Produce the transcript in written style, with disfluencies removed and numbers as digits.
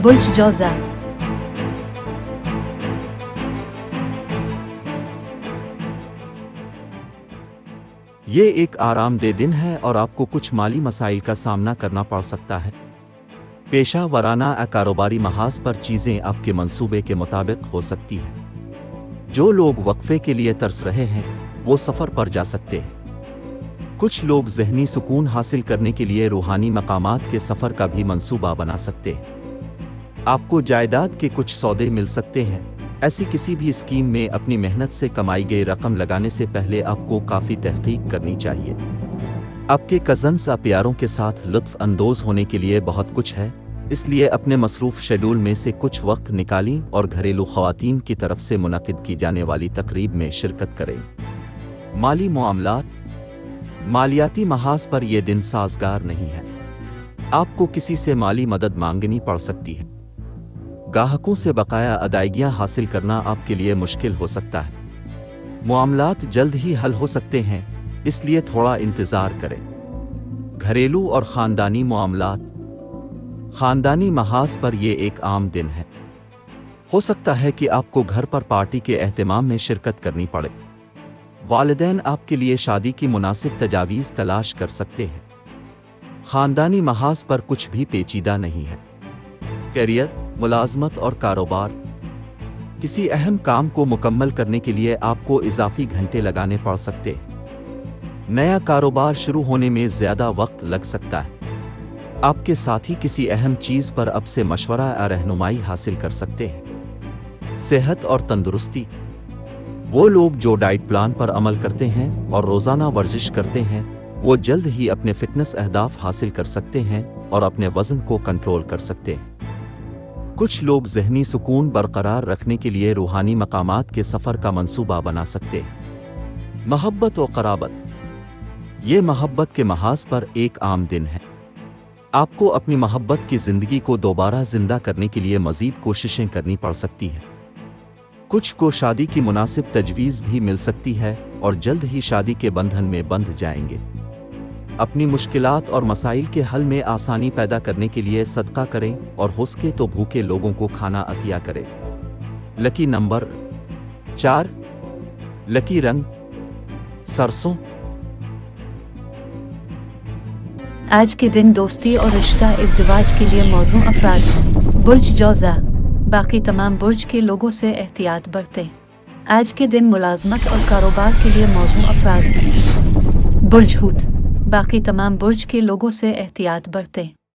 बुर्ज जौज़ा। ये एक आरामदेह दिन है और आपको कुछ माली मसाइल का सामना करना पड़ सकता है। पेशा वराना या कारोबारी महाज पर चीज़ें आपके मंसूबे के मुताबिक हो सकती हैं। जो लोग वक्फे के लिए तरस रहे हैं वो सफ़र पर जा सकते हैं। कुछ लोग ज़हनी सुकून हासिल करने के लिए रूहानी मकामात के सफ़र का भी मंसूबा बना सकते हैं। आपको जायदाद के कुछ सौदे मिल सकते हैं। ऐसी किसी भी स्कीम में अपनी मेहनत से कमाई गई रकम लगाने से पहले आपको काफ़ी तहकीक करनी चाहिए। आपके कज़न्स या प्यारों के साथ लुत्फ़ अंदोज़ होने के लिए बहुत कुछ है, इसलिए अपने मसरूफ़ शेड्यूल में से कुछ वक्त निकालें और घरेलू ख़वातीन की तरफ से मुनक़िद की जाने वाली तकरीब में शिरकत करें। माली मामलात। मालियाती महाज पर यह दिन साज़गार नहीं है। आपको किसी से माली मदद मांगनी पड़ सकती है। गाहकों से बकाया अदायगियां हासिल करना आपके लिए मुश्किल हो सकता है। मामलात जल्द ही हल हो सकते हैं, इसलिए थोड़ा इंतज़ार करें। घरेलू और ख़ानदानी मामलात। ख़ानदानी महाज पर यह एक आम दिन है। हो सकता है कि आपको घर पर पार्टी के एहतमाम में शिरकत करनी पड़े। वालिदैन आपके लिए शादी की मुनासिब तजावीज़ तलाश कर सकते हैं। ख़ानदानी महाज पर कुछ भी पेचीदा नहीं है। करियर, मुलाजमत और कारोबार। किसी अहम काम को मुकम्मल करने के लिए आपको इजाफी घंटे लगाने पड़ सकते हैं। नया कारोबार शुरू होने में ज़्यादा वक्त लग सकता है। आपके साथी किसी अहम चीज़ पर अब से मशवरा या रहनुमाई हासिल कर सकते हैं। सेहत और तंदुरुस्ती। वो लोग जो डाइट प्लान पर अमल करते हैं और रोज़ाना वर्जिश करते हैं वो जल्द ही अपने फिटनेस अहदाफ हासिल कर सकते हैं और अपने वज़न को कंट्रोल कर सकते हैं। कुछ लोग ज़हनी सुकून बरकरार रखने के लिए रूहानी मकामात के सफ़र का मंसूबा बना सकते हैं। मोहब्बत और क़राबत। ये मोहब्बत के महाज पर एक आम दिन है। आपको अपनी मोहब्बत की ज़िंदगी को दोबारा ज़िंदा करने के लिए मज़ीद कोशिशें करनी पड़ सकती हैं। कुछ को शादी की मुनासिब तजवीज़ भी मिल सकती है और जल्द ही शादी के बंधन में बंध जाएंगे। अपनी मुश्किलात और मसाइल के हल में आसानी पैदा करने के लिए सदका करें और हो सके तो भूखे लोगों को खाना अतिया करें। Lucky number 4। लकी रंग सरसों। आज के दिन दोस्ती और रिश्ता इज़्दिवाज के लिए मौजू अफराद। बुर्ज जौज़ा। बाकी तमाम बुर्ज के लोगों से एहतियात बरतें। आज के दिन मुलाजमत और कारोबार के लिए मौजू अफराद। बुर्ज हूत। बाकी तमाम बुर्ज के लोगों से एहतियात बरतें।